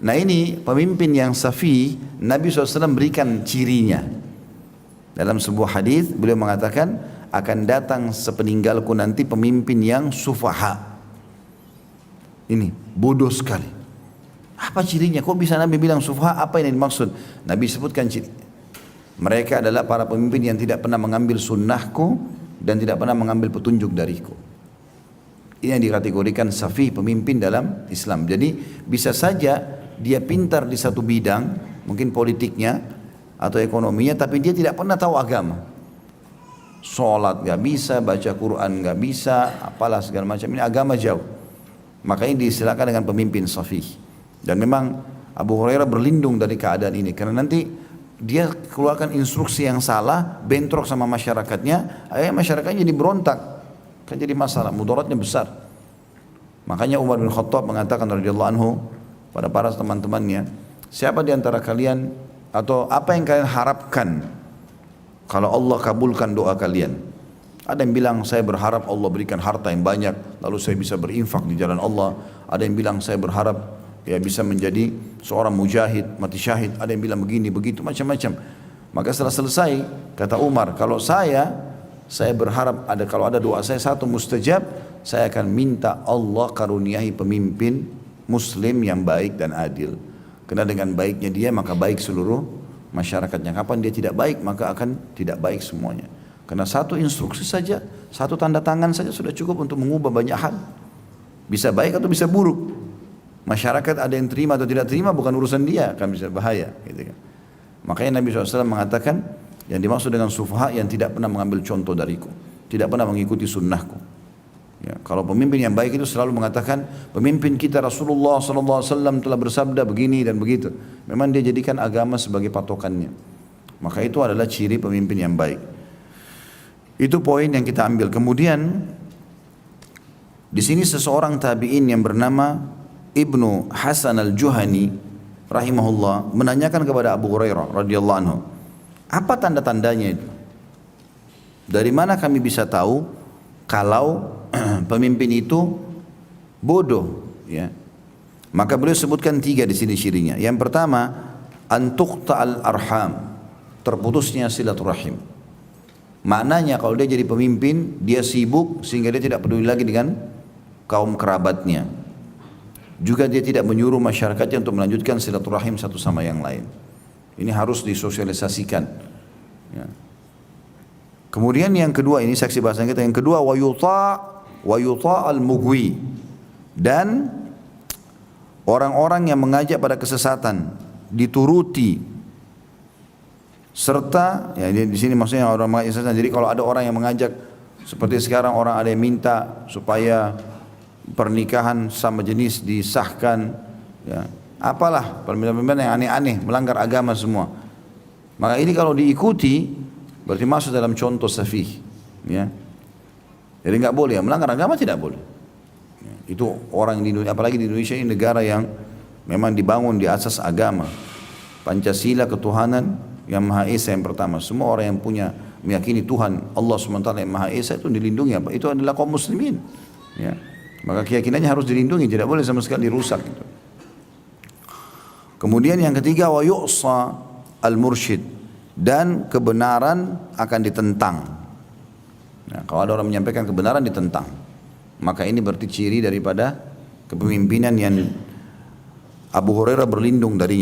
Nah ini pemimpin yang safi, Nabi SAW berikan cirinya. Dalam sebuah hadis beliau mengatakan, akan datang sepeninggalku nanti pemimpin yang sufaha. Ini bodoh sekali. Apa cirinya? Kok bisa Nabi bilang sufaha? Apa yang dimaksud? Nabi sebutkan ciri. Mereka adalah para pemimpin yang tidak pernah mengambil sunnahku dan tidak pernah mengambil petunjuk dariku. Ini yang dikategorikan safi, pemimpin dalam Islam. Jadi bisa saja dia pintar di satu bidang, mungkin politiknya atau ekonominya, tapi dia tidak pernah tahu agama. Sholat gak bisa, baca Quran gak bisa, apalah segala macam, ini agama jauh. Makanya disilakan dengan pemimpin safi. Dan memang Abu Hurairah berlindung dari keadaan ini, karena nanti dia keluarkan instruksi yang salah, bentrok sama masyarakatnya, akhirnya masyarakatnya jadi berontak, kan jadi masalah, mudaratnya besar. Makanya Umar bin Khattab mengatakan radhiyallahu anhu pada para teman-temannya, siapa di antara kalian atau apa yang kalian harapkan kalau Allah kabulkan doa kalian? Ada yang bilang saya berharap Allah berikan harta yang banyak, lalu saya bisa berinfak di jalan Allah. Ada yang bilang saya berharap ya bisa menjadi seorang mujahid, mati syahid. Ada yang bilang begini, begitu, macam-macam. Maka setelah selesai, kata Umar, kalau saya berharap kalau ada doa saya satu mustajab, saya akan minta Allah karuniai pemimpin muslim yang baik dan adil. Karena dengan baiknya dia maka baik seluruh masyarakatnya. Kapan dia tidak baik maka akan tidak baik semuanya. Karena satu instruksi saja, satu tanda tangan saja sudah cukup untuk mengubah banyak hal. Bisa baik atau bisa buruk. Masyarakat ada yang terima atau tidak terima bukan urusan dia, akan bisa bahaya. Gitu kan. Makanya Nabi SAW mengatakan yang dimaksud dengan sufaha yang tidak pernah mengambil contoh dariku, tidak pernah mengikuti sunnahku. Ya, kalau pemimpin yang baik itu selalu mengatakan pemimpin kita Rasulullah SAW telah bersabda begini dan begitu. Memang dia jadikan agama sebagai patokannya. Maka itu adalah ciri pemimpin yang baik. Itu poin yang kita ambil. Kemudian di sini seseorang tabi'in yang bernama Ibnu Hasan al-Juhani rahimahullah menanyakan kepada Abu Hurairah radhiyallahu anhu, apa tanda-tandanya itu? Dari mana kami bisa tahu kalau pemimpin itu bodoh? Ya. Maka beliau sebutkan 3 di sini cirinya. Yang pertama, antuqta'al arham, terputusnya silaturahim. Maknanya kalau dia jadi pemimpin, dia sibuk sehingga dia tidak peduli lagi dengan kaum kerabatnya. Juga dia tidak menyuruh masyarakatnya untuk melanjutkan silaturahim satu sama yang lain. Ini harus disosialisasikan. Ya. Kemudian yang kedua, ini saksi bahasan kita. Yang kedua, wa yuta al-mughwi, dan orang-orang yang mengajak pada kesesatan dituruti. Serta ya di sini maksudnya orang mengajak kesesatan. Jadi kalau ada orang yang mengajak seperti sekarang orang ada yang minta supaya pernikahan sama jenis disahkan, ya, apalah permintaan yang aneh-aneh, melanggar agama semua. Maka ini kalau diikuti berarti masuk dalam contoh safih, ya. Jadi nggak boleh, ya, melanggar agama tidak boleh. Ya, itu orang di Indonesia, apalagi di Indonesia ini negara yang memang dibangun di asas agama, Pancasila, ketuhanan yang Maha Esa yang pertama. Semua orang yang punya meyakini Tuhan Allah SWT yang Maha Esa itu dilindungi. Itu adalah kaum muslimin. Ya. Maka keyakinannya harus dilindungi, tidak boleh sama sekali dirusak. Gitu. Kemudian yang ketiga, wa yu'sa al-mursyid, dan kebenaran akan ditentang. Nah, kalau ada orang menyampaikan kebenaran ditentang, maka ini berarti ciri daripada kepemimpinan yang Abu Hurairah berlindung darinya.